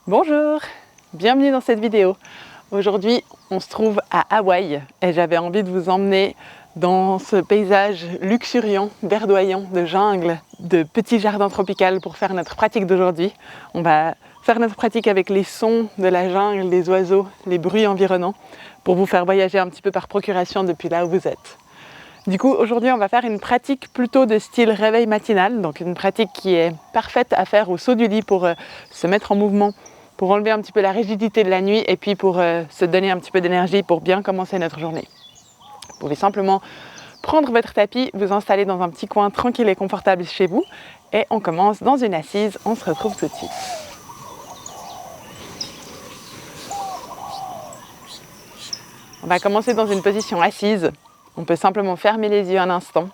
Bonjour, bienvenue dans cette vidéo. Aujourd'hui, on se trouve à Hawaï et j'avais envie de vous emmener dans ce paysage luxuriant, verdoyant, de jungle, de petits jardins tropicaux pour faire notre pratique d'aujourd'hui. On va faire notre pratique avec les sons de la jungle, des oiseaux, les bruits environnants pour vous faire voyager un petit peu par procuration depuis là où vous êtes. Du coup, aujourd'hui, on va faire une pratique plutôt de style réveil matinal, donc une pratique qui est parfaite à faire au saut du lit pour se mettre en mouvement, pour enlever un petit peu la rigidité de la nuit et puis pour se donner un petit peu d'énergie pour bien commencer notre journée. Vous pouvez simplement prendre votre tapis, vous installer dans un petit coin tranquille et confortable chez vous et on commence dans une assise, on se retrouve tout de suite. On va commencer dans une position assise, on peut simplement fermer les yeux un instant,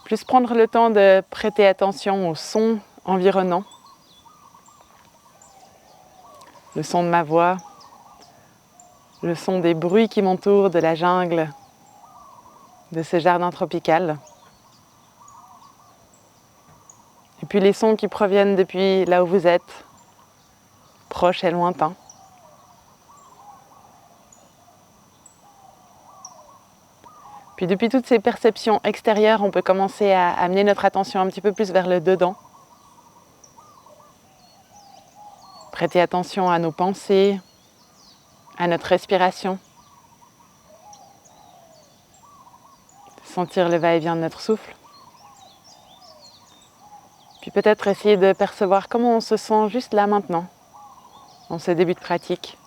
plus prendre le temps de prêter attention aux sons environnants. Le son de ma voix, le son des bruits qui m'entourent, de la jungle, de ce jardin tropical. Et puis les sons qui proviennent depuis là où vous êtes, proches et lointains. Puis depuis toutes ces perceptions extérieures, on peut commencer à amener notre attention un petit peu plus vers le dedans. Prêter attention à nos pensées, à notre respiration. Sentir le va-et-vient de notre souffle. Puis peut-être essayer de percevoir comment on se sent juste là maintenant, en ce début de pratique.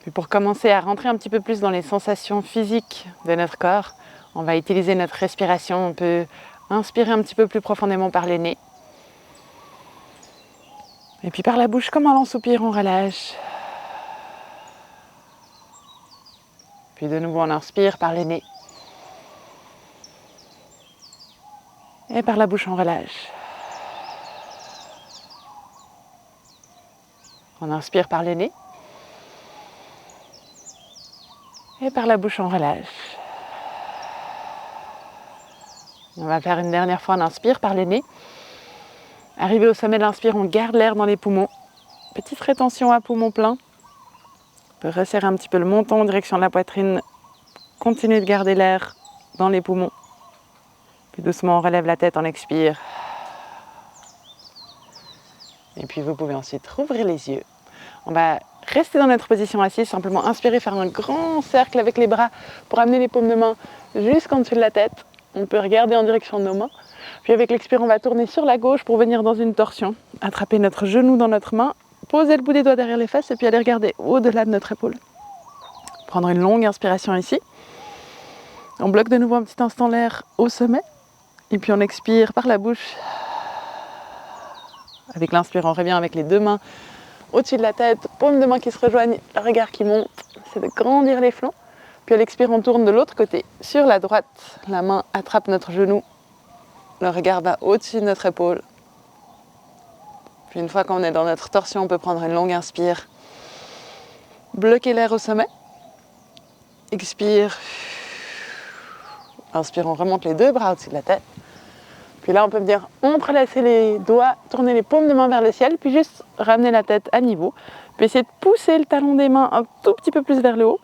Puis pour commencer à rentrer un petit peu plus dans les sensations physiques de notre corps, on va utiliser notre respiration. On peut inspirer un petit peu plus profondément par le nez. Et puis par la bouche, comme un long soupir, on relâche. Puis de nouveau, on inspire par le nez. Et par la bouche, on relâche. On inspire par le nez. Et par la bouche, on relâche. On va faire une dernière fois, on inspire par le nez. Arrivé au sommet de l'inspire, on garde l'air dans les poumons. Petite rétention à poumon plein. On peut resserrer un petit peu le menton en direction de la poitrine. Continuez de garder l'air dans les poumons. Puis doucement, on relève la tête, on expire. Et puis vous pouvez ensuite rouvrir les yeux. On va rester dans notre position assise, simplement inspirer, faire un grand cercle avec les bras pour amener les paumes de main jusqu'en dessous de la tête. On peut regarder en direction de nos mains. Puis avec l'expire, on va tourner sur la gauche pour venir dans une torsion. Attraper notre genou dans notre main, poser le bout des doigts derrière les fesses et puis aller regarder au-delà de notre épaule. Prendre une longue inspiration ici. On bloque de nouveau un petit instant l'air au sommet. Et puis on expire par la bouche. Avec l'inspire, on revient avec les deux mains au-dessus de la tête, paumes de main qui se rejoignent, le regard qui monte, c'est de grandir les flancs. Puis à l'expire, on tourne de l'autre côté, sur la droite. La main attrape notre genou, le regard va au-dessus de notre épaule. Puis une fois qu'on est dans notre torsion, on peut prendre une longue inspire, bloquer l'air au sommet. Expire. Inspire, on remonte les deux bras au-dessus de la tête. Puis là, on peut venir entrelacer les doigts, tourner les paumes de main vers le ciel, puis juste ramener la tête à niveau. Puis essayer de pousser le talon des mains un tout petit peu plus vers le haut,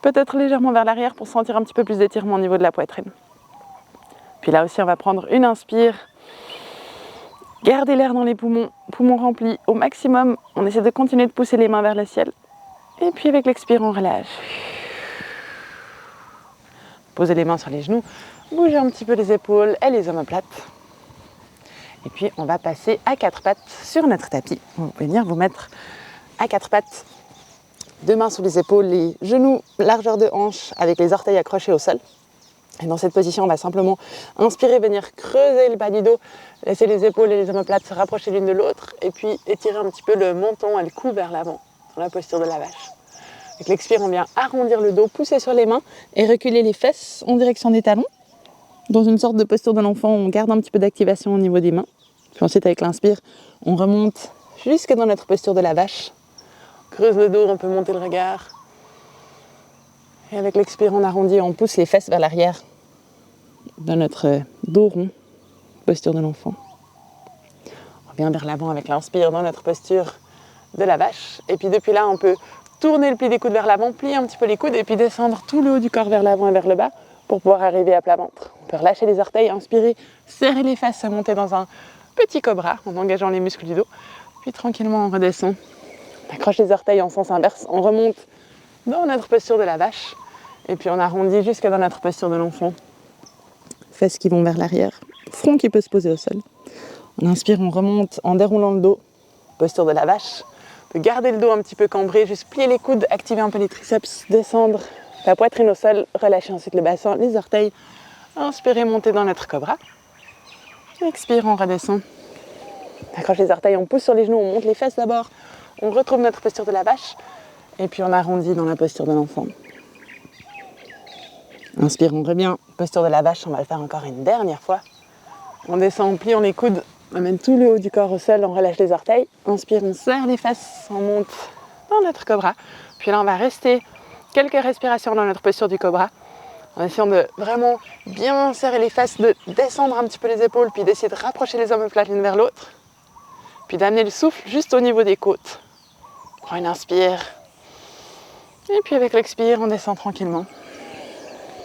peut-être légèrement vers l'arrière pour sentir un petit peu plus d'étirement au niveau de la poitrine. Puis là aussi, on va prendre une inspire, garder l'air dans les poumons, poumons remplis au maximum. On essaie de continuer de pousser les mains vers le ciel. Et puis avec l'expire, on relâche. Posez les mains sur les genoux, bougez un petit peu les épaules et les omoplates. Et puis on va passer à quatre pattes sur notre tapis. Vous pouvez venir vous mettre à quatre pattes, deux mains sous les épaules, les genoux largeur de hanche avec les orteils accrochés au sol. Et dans cette position, on va simplement inspirer, venir creuser le bas du dos, laisser les épaules et les omoplates se rapprocher l'une de l'autre et puis étirer un petit peu le menton et le cou vers l'avant, dans la posture de la vache. Avec l'expire, on vient arrondir le dos, pousser sur les mains et reculer les fesses en direction des talons. Dans une sorte de posture de l'enfant, on garde un petit peu d'activation au niveau des mains. Puis ensuite, avec l'inspire, on remonte jusque dans notre posture de la vache. On creuse le dos, on peut monter le regard. Et avec l'expire, on arrondit, on pousse les fesses vers l'arrière de notre dos rond, posture de l'enfant. On revient vers l'avant avec l'inspire dans notre posture de la vache. Et puis depuis là, on peut tourner le pli des coudes vers l'avant, plier un petit peu les coudes et puis descendre tout le haut du corps vers l'avant et vers le bas pour pouvoir arriver à plat ventre. On peut relâcher les orteils, inspirer, serrer les fesses, monter dans un petit cobra en engageant les muscles du dos. Puis tranquillement, on redescend. On accroche les orteils en sens inverse. On remonte dans notre posture de la vache. Et puis on arrondit jusque dans notre posture de l'enfant. Fesses qui vont vers l'arrière. Front qui peut se poser au sol. On inspire, on remonte en déroulant le dos. Posture de la vache. On peut garder le dos un petit peu cambré, juste plier les coudes, activer un peu les triceps, descendre la poitrine au sol, relâcher ensuite le bassin, les orteils. Inspirez, monter dans notre cobra. Expire, on redescend. On accroche les orteils, on pousse sur les genoux, on monte les fesses d'abord. On retrouve notre posture de la vache. Et puis on arrondit dans la posture de l'enfant. Inspire, on revient. Posture de la vache, on va le faire encore une dernière fois. On descend en pliant les coudes, on amène tout le haut du corps au sol, on relâche les orteils. Inspire, on serre les fesses, on monte dans notre cobra. Puis là, on va rester quelques respirations dans notre posture du cobra, en essayant de vraiment bien serrer les fesses, de descendre un petit peu les épaules, puis d'essayer de rapprocher les omoplates l'une vers l'autre. Puis d'amener le souffle juste au niveau des côtes. On prend une inspire. Et puis avec l'expire, on descend tranquillement.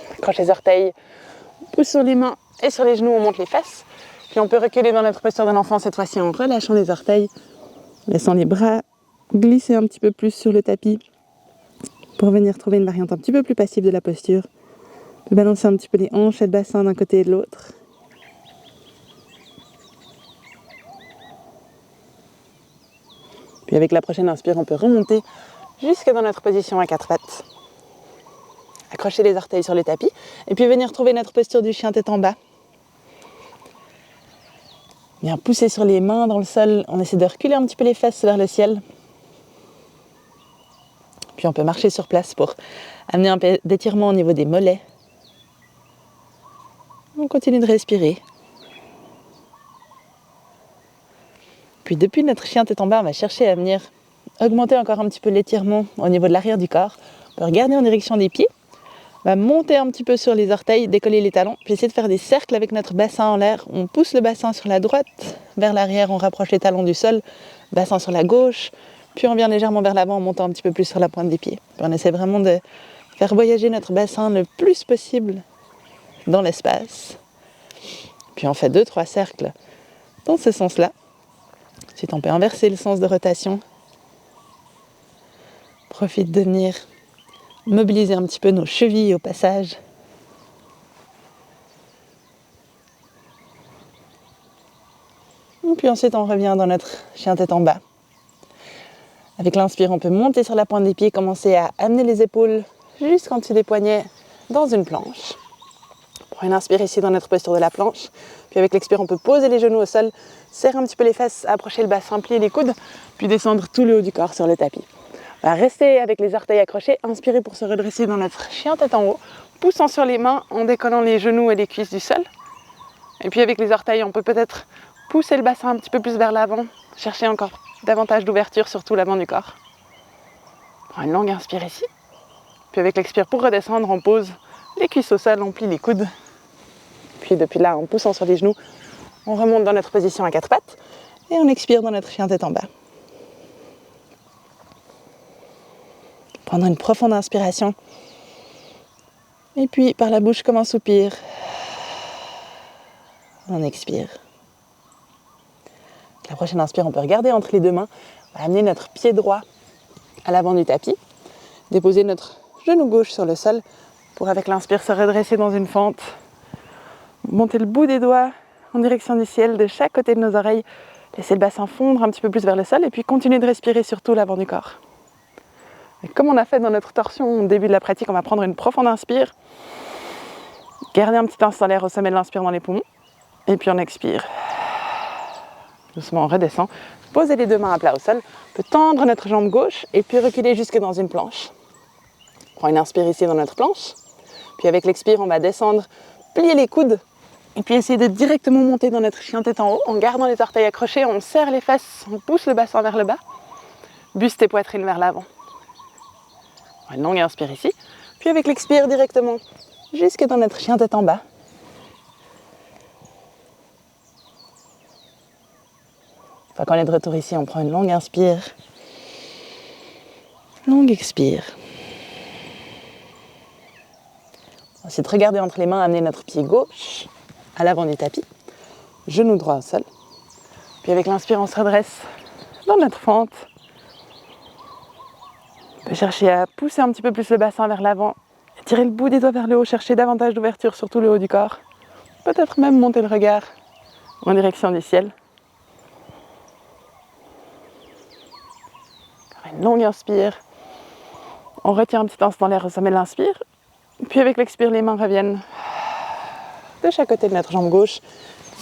On accroche les orteils, on pousse sur les mains et sur les genoux, on monte les fesses. Puis on peut reculer dans notre posture de l'enfant, cette fois-ci en relâchant les orteils, laissant les bras glisser un petit peu plus sur le tapis pour venir trouver une variante un petit peu plus passive de la posture. On peut balancer un petit peu les hanches et le bassin d'un côté et de l'autre. Puis avec la prochaine inspire, on peut remonter jusque dans notre position à quatre pattes. Accrocher les orteils sur le tapis et puis venir trouver notre posture du chien tête en bas. Bien pousser sur les mains dans le sol, on essaie de reculer un petit peu les fesses vers le ciel. Puis on peut marcher sur place pour amener un peu d'étirement au niveau des mollets. On continue de respirer. Puis depuis notre chien tête en bas, on va chercher à venir augmenter encore un petit peu l'étirement au niveau de l'arrière du corps. On peut regarder en direction des pieds. On va monter un petit peu sur les orteils, décoller les talons, puis essayer de faire des cercles avec notre bassin en l'air. On pousse le bassin sur la droite, vers l'arrière, on rapproche les talons du sol, bassin sur la gauche, puis on vient légèrement vers l'avant en montant un petit peu plus sur la pointe des pieds. Puis on essaie vraiment de faire voyager notre bassin le plus possible dans l'espace. Puis on fait 2-3 cercles dans ce sens-là. Ensuite, on peut inverser le sens de rotation. Profite de venir mobiliser un petit peu nos chevilles au passage. Et puis ensuite, on revient dans notre chien tête en bas. Avec l'inspire, on peut monter sur la pointe des pieds, commencer à amener les épaules jusqu'en dessous des poignets dans une planche. On prend une inspire ici dans notre posture de la planche. Puis avec l'expire, on peut poser les genoux au sol, serrer un petit peu les fesses, approcher le bassin, plier les coudes, puis descendre tout le haut du corps sur le tapis. On va rester avec les orteils accrochés, inspirer pour se redresser dans notre chien tête en haut, poussant sur les mains en décollant les genoux et les cuisses du sol. Et puis avec les orteils, on peut peut-être pousser le bassin un petit peu plus vers l'avant, chercher encore davantage d'ouverture sur tout l'avant du corps. On prend une longue inspire ici. Puis avec l'expire, pour redescendre, on pose les cuisses au sol, on plie les coudes. Puis depuis là, en poussant sur les genoux, on remonte dans notre position à quatre pattes et on expire dans notre chien tête en bas. Prendre une profonde inspiration. Et puis par la bouche comme un soupir, on expire. La prochaine inspire, on peut regarder entre les deux mains. On va amener notre pied droit à l'avant du tapis. Déposer notre genou gauche sur le sol pour, avec l'inspire, se redresser dans une fente. Monter le bout des doigts en direction du ciel de chaque côté de nos oreilles. Laisser le bassin fondre un petit peu plus vers le sol et puis continuer de respirer sur tout l'avant du corps. Et comme on a fait dans notre torsion au début de la pratique, on va prendre une profonde inspire. Garder un petit instant l'air au sommet de l'inspire dans les poumons. Et puis on expire. Doucement, on redescend. Posez les deux mains à plat au sol. On peut tendre notre jambe gauche et puis reculer jusque dans une planche. On prend une inspire ici dans notre planche. Puis avec l'expire, on va descendre, plier les coudes. Et puis essayer de directement monter dans notre chien tête en haut. En gardant les orteils accrochés, on serre les fesses, on pousse le bassin vers le bas. Buste et poitrine vers l'avant. Une longue inspire ici. Puis avec l'expire directement jusque dans notre chien tête en bas. Une fois qu'on est de retour ici, on prend une longue inspire. Longue expire. Ensuite, regardez entre les mains, amener notre pied gauche à l'avant du tapis. Genou droit au sol. Puis avec l'inspire, on se redresse dans notre fente. On peut chercher à pousser un petit peu plus le bassin vers l'avant. Tirer le bout des doigts vers le haut, chercher davantage d'ouverture sur tout le haut du corps. Peut-être même monter le regard en direction du ciel. Une longue inspire. On retient un petit instant l'air au sommet de l'inspire. Puis avec l'expire, les mains reviennent de chaque côté de notre jambe gauche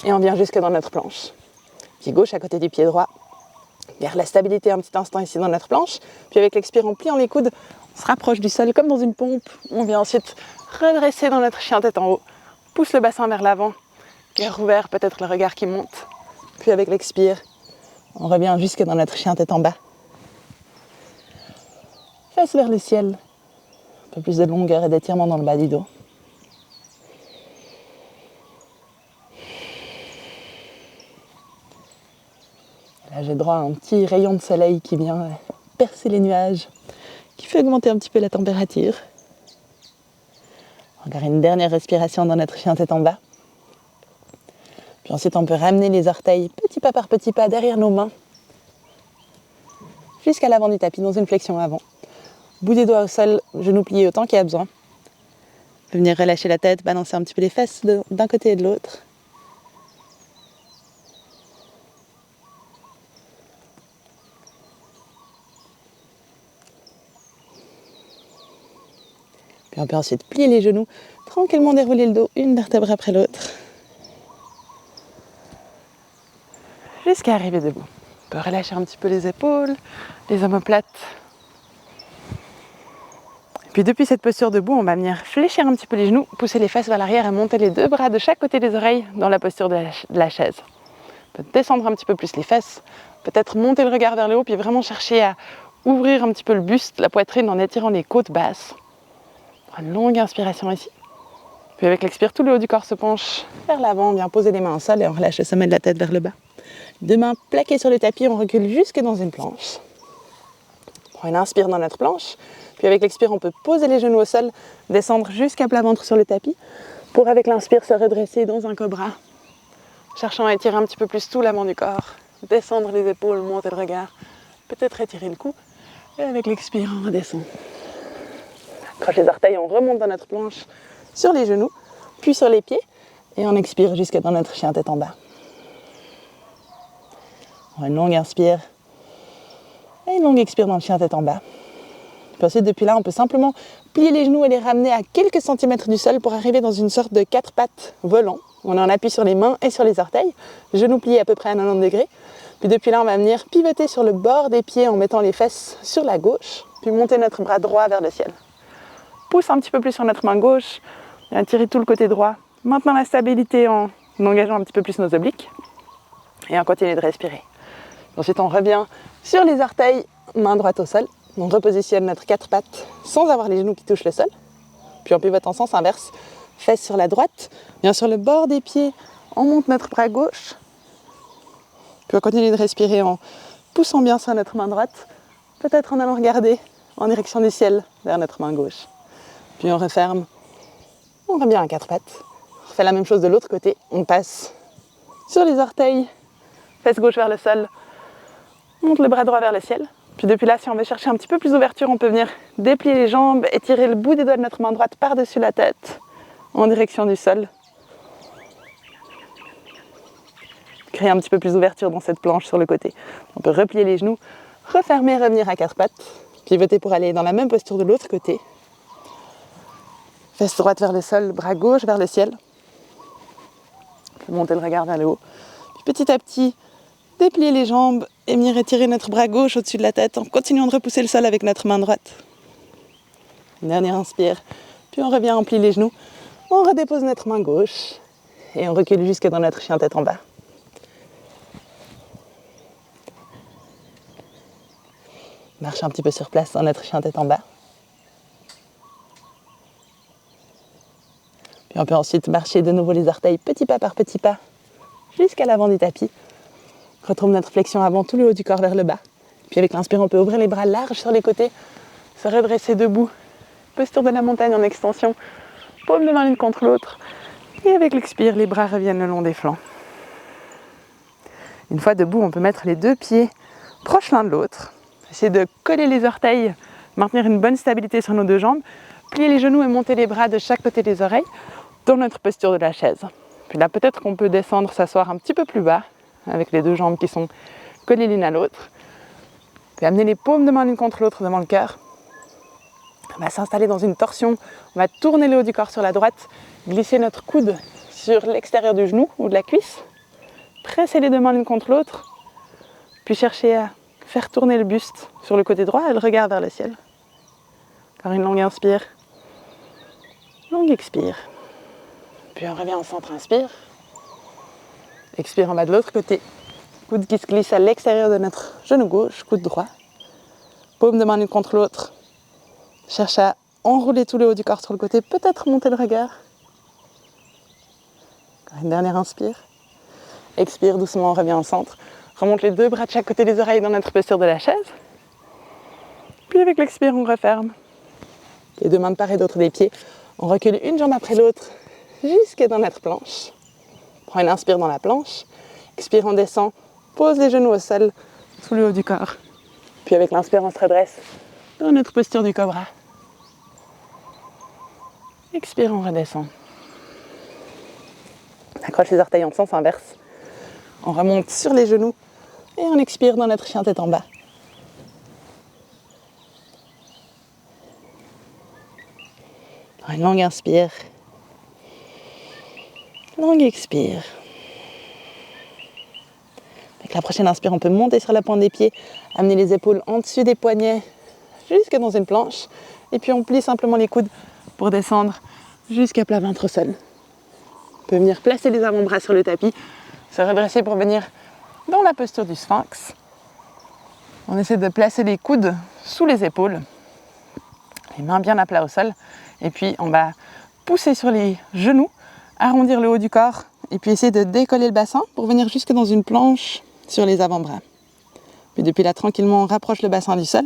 et on vient jusque dans notre planche. Pied gauche à côté du pied droit. Garde la stabilité un petit instant ici dans notre planche. Puis avec l'expire, en pliant les coudes, on se rapproche du sol comme dans une pompe. On vient ensuite redresser dans notre chien tête en haut. Pousse le bassin vers l'avant. Cœur ouvert, peut-être le regard qui monte. Puis avec l'expire, on revient jusque dans notre chien tête en bas. Face vers le ciel. Un peu plus de longueur et d'étirement dans le bas du dos. Là, j'ai droit à un petit rayon de soleil qui vient percer les nuages, qui fait augmenter un petit peu la température. Encore une dernière respiration dans notre chien tête en bas. Puis ensuite, on peut ramener les orteils petit pas par petit pas derrière nos mains, jusqu'à l'avant du tapis dans une flexion avant. Bout des doigts au sol, genoux pliés autant qu'il y a besoin. On peut venir relâcher la tête, balancer un petit peu les fesses d'un côté et de l'autre. Puis on peut ensuite plier les genoux, tranquillement dérouler le dos, une vertèbre après l'autre. Jusqu'à arriver debout. On peut relâcher un petit peu les épaules, les omoplates. Puis depuis cette posture debout, on va venir fléchir un petit peu les genoux, pousser les fesses vers l'arrière et monter les deux bras de chaque côté des oreilles dans la posture de la chaise. On peut descendre un petit peu plus les fesses, peut-être monter le regard vers le haut, puis vraiment chercher à ouvrir un petit peu le buste, la poitrine en étirant les côtes basses. Une longue inspiration ici. Puis avec l'expire, tout le haut du corps se penche vers l'avant, on vient poser les mains au sol et on relâche le sommet de la tête vers le bas. Deux mains plaquées sur le tapis, on recule jusque dans une planche. On prend une inspire dans notre planche. Puis avec l'expire, on peut poser les genoux au sol, descendre jusqu'à plat ventre sur le tapis, pour avec l'inspire se redresser dans un cobra, cherchant à étirer un petit peu plus tout l'avant du corps, descendre les épaules, monter le regard, peut-être étirer le cou, et avec l'expire, on redescend. On accroche les orteils, on remonte dans notre planche, sur les genoux, puis sur les pieds, et on expire jusque dans notre chien tête en bas. On a une longue inspire, et une longue expire dans le chien tête en bas. Puis ensuite, depuis là, on peut simplement plier les genoux et les ramener à quelques centimètres du sol pour arriver dans une sorte de 4 pattes volant. On en appuie sur les mains et sur les orteils, genoux pliés à peu près à 90 degrés. Puis depuis là, on va venir pivoter sur le bord des pieds en mettant les fesses sur la gauche, puis monter notre bras droit vers le ciel. Pousse un petit peu plus sur notre main gauche, et tirer tout le côté droit, maintenant la stabilité en engageant un petit peu plus nos obliques, et on continue de respirer. Ensuite, on revient sur les orteils, main droite au sol. On repositionne notre 4 pattes sans avoir les genoux qui touchent le sol. Puis on pivote en sens inverse, fesses sur la droite. Bien sur le bord des pieds, on monte notre bras gauche. Puis on continue de respirer en poussant bien sur notre main droite. Peut-être en allant regarder en direction du ciel vers notre main gauche. Puis on referme. On revient à 4 pattes. On fait la même chose de l'autre côté. On passe sur les orteils, fesses gauche vers le sol. On monte le bras droit vers le ciel. Puis depuis là, si on veut chercher un petit peu plus d'ouverture, on peut venir déplier les jambes et tirer le bout des doigts de notre main droite par-dessus la tête en direction du sol. Créer un petit peu plus d'ouverture dans cette planche sur le côté. On peut replier les genoux, refermer, revenir à 4 pattes, pivoter pour aller dans la même posture de l'autre côté. Fesse droite vers le sol, bras gauche vers le ciel. On peut monter le regard vers le haut. Puis petit à petit, déplier les jambes et venir étirer notre bras gauche au-dessus de la tête en continuant de repousser le sol avec notre main droite. Une dernière inspire, puis on revient, on plie les genoux, on redépose notre main gauche et on recule jusque dans notre chien tête en bas. Marche un petit peu sur place dans notre chien tête en bas. Puis on peut ensuite marcher de nouveau les orteils petit pas par petit pas jusqu'à l'avant du tapis. Retrouve notre flexion avant, tout le haut du corps vers le bas. Puis avec l'inspire, on peut ouvrir les bras larges sur les côtés, se redresser debout. Posture de la montagne en extension, paume de main l'une contre l'autre. Et avec l'expire, les bras reviennent le long des flancs. Une fois debout, on peut mettre les deux pieds proches l'un de l'autre. Essayer de coller les orteils, maintenir une bonne stabilité sur nos deux jambes. Plier les genoux et monter les bras de chaque côté des oreilles dans notre posture de la chaise. Puis là, peut-être qu'on peut descendre, s'asseoir un petit peu plus bas, avec les deux jambes qui sont collées l'une à l'autre. Puis amener les paumes de main l'une contre l'autre devant le cœur. On va s'installer dans une torsion. On va tourner le haut du corps sur la droite, glisser notre coude sur l'extérieur du genou ou de la cuisse. Presser les deux mains l'une contre l'autre. Puis chercher à faire tourner le buste sur le côté droit et le regard vers le ciel. Encore une longue inspire. Longue expire. Puis on revient en centre, inspire. Expire en bas de l'autre côté. Coude qui se glisse à l'extérieur de notre genou gauche, coude droit. Paume de main l'une contre l'autre. Cherche à enrouler tout le haut du corps sur le côté, peut-être monter le regard. Encore une dernière inspire. Expire doucement, on revient en centre. Remonte les deux bras de chaque côté des oreilles dans notre posture de la chaise. Puis avec l'expire, on referme. Les deux mains de part et d'autre des pieds. On recule une jambe après l'autre jusque dans notre planche. Prends une inspire dans la planche. Expire, on descend. Pose les genoux au sol, sous le haut du corps. Puis avec l'inspire, on se redresse dans notre posture du cobra. Expire, on redescend. On accroche les orteils en sens inverse. On remonte sur les genoux et on expire dans notre chien tête en bas. Une longue inspire. Longue expire. Avec la prochaine inspire, on peut monter sur la pointe des pieds, amener les épaules en dessus des poignets jusque dans une planche. Et puis on plie simplement les coudes pour descendre jusqu'à plat ventre au sol. On peut venir placer les avant-bras sur le tapis, se redresser pour venir dans la posture du sphinx. On essaie de placer les coudes sous les épaules, les mains bien à plat au sol. Et puis on va pousser sur les genoux, arrondir le haut du corps et puis essayer de décoller le bassin pour venir jusque dans une planche sur les avant-bras. Puis depuis là, tranquillement, on rapproche le bassin du sol.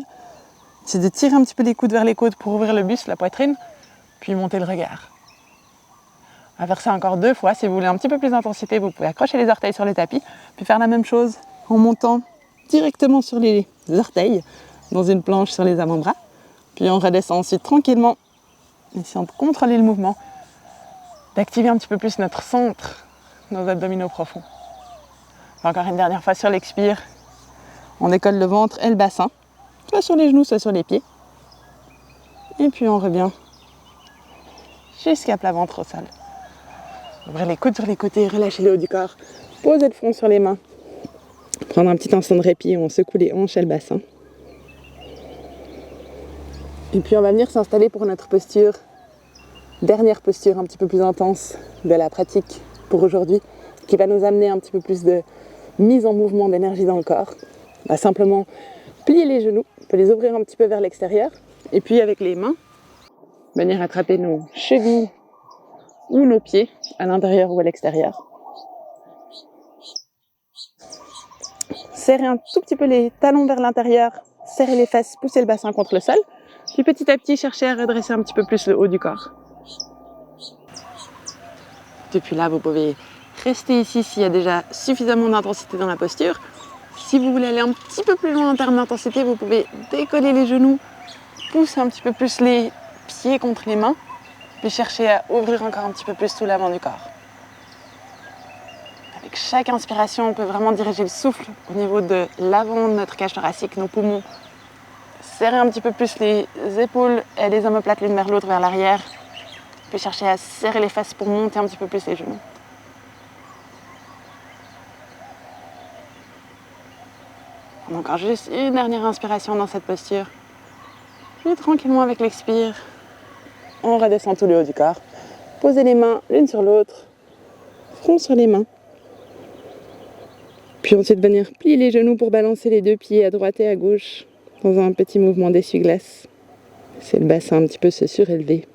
C'est de tirer un petit peu les coudes vers les côtes pour ouvrir le buste, la poitrine, puis monter le regard. On va faire ça encore 2 fois. Si vous voulez un petit peu plus d'intensité, vous pouvez accrocher les orteils sur le tapis, puis faire la même chose en montant directement sur les orteils dans une planche sur les avant-bras. Puis on redescend ensuite tranquillement, essayant de contrôler le mouvement, d'activer un petit peu plus notre centre, nos abdominaux profonds. Encore une dernière fois sur l'expire, on décolle le ventre et le bassin, soit sur les genoux, soit sur les pieds. Et puis on revient jusqu'à plat ventre au sol. Ouvrir les coudes sur les côtés, relâcher le haut du corps, poser le front sur les mains. Prendre un petit instant de répit où on secoue les hanches et le bassin. Et puis on va venir s'installer pour notre posture, dernière posture un petit peu plus intense de la pratique pour aujourd'hui, qui va nous amener un petit peu plus de mise en mouvement d'énergie dans le corps. On va simplement plier les genoux, on peut les ouvrir un petit peu vers l'extérieur, et puis avec les mains, venir attraper nos chevilles ou nos pieds à l'intérieur ou à l'extérieur. Serrer un tout petit peu les talons vers l'intérieur, serrer les fesses, pousser le bassin contre le sol. Puis petit à petit, chercher à redresser un petit peu plus le haut du corps. Depuis là, vous pouvez rester ici s'il y a déjà suffisamment d'intensité dans la posture. Si vous voulez aller un petit peu plus loin en termes d'intensité, vous pouvez décoller les genoux, pousser un petit peu plus les pieds contre les mains, puis chercher à ouvrir encore un petit peu plus tout l'avant du corps. Avec chaque inspiration, on peut vraiment diriger le souffle au niveau de l'avant de notre cage thoracique, nos poumons. Serrer un petit peu plus les épaules et les omoplates l'une vers l'autre vers l'arrière. Puis chercher à serrer les fesses pour monter un petit peu plus les genoux. Encore juste une dernière inspiration dans cette posture. Puis tranquillement avec l'expire, on redescend tout le haut du corps. Posez les mains l'une sur l'autre, front sur les mains. Puis ensuite venir plier les genoux pour balancer les deux pieds à droite et à gauche dans un petit mouvement d'essuie-glace. C'est le bassin un petit peu se surélever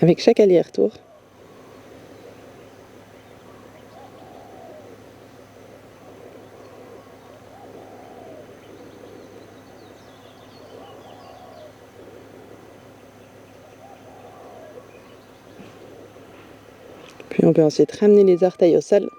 avec chaque aller-retour. Puis on peut ensuite ramener les orteils au sol.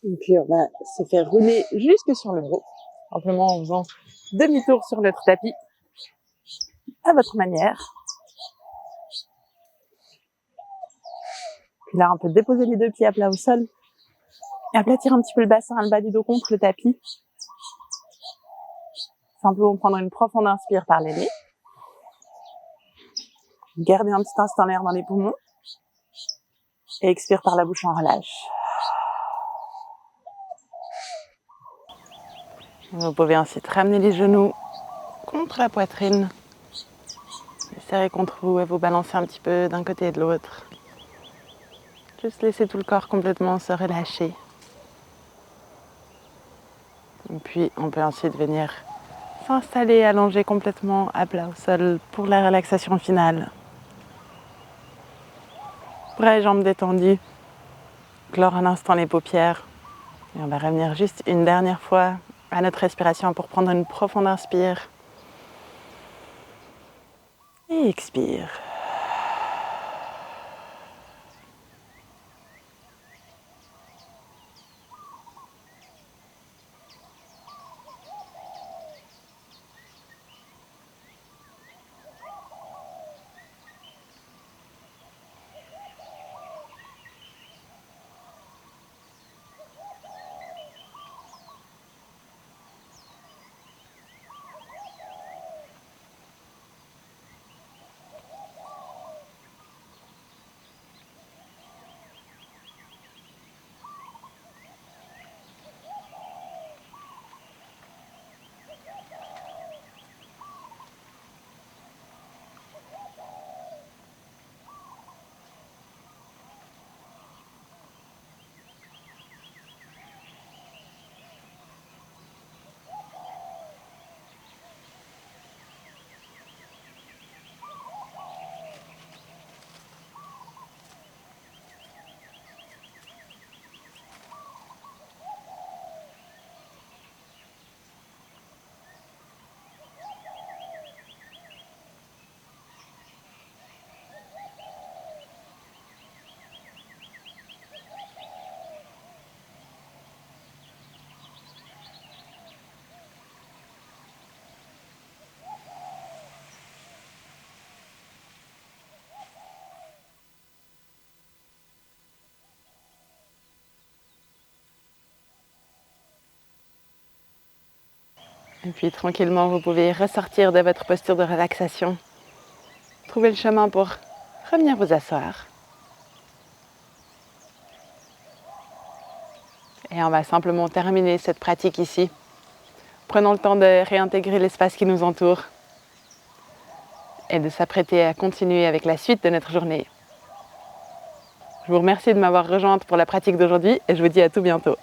Et puis on va se faire rouler jusque sur le dos, simplement en faisant demi-tour sur notre tapis, à votre manière. Puis là, on peut déposer les deux pieds à plat au sol et aplatir un petit peu le bassin, le bas du dos contre le tapis. Simplement prendre une profonde inspire par les nez. Garder un petit instant l'air dans les poumons. Et expire par la bouche en relâche. Vous pouvez ensuite ramener les genoux contre la poitrine. Les serrer contre vous et vous balancer un petit peu d'un côté et de l'autre. Juste laisser tout le corps complètement se relâcher. Et puis on peut ensuite venir s'installer, allonger complètement à plat au sol pour la relaxation finale. Bras et jambes détendus. Clore un instant les paupières. Et on va revenir juste une dernière fois à notre respiration pour prendre une profonde inspire. Et expire. Et puis tranquillement, vous pouvez ressortir de votre posture de relaxation. Trouver le chemin pour revenir vous asseoir. Et on va simplement terminer cette pratique ici. Prenons le temps de réintégrer l'espace qui nous entoure et de s'apprêter à continuer avec la suite de notre journée. Je vous remercie de m'avoir rejointe pour la pratique d'aujourd'hui et je vous dis à tout bientôt.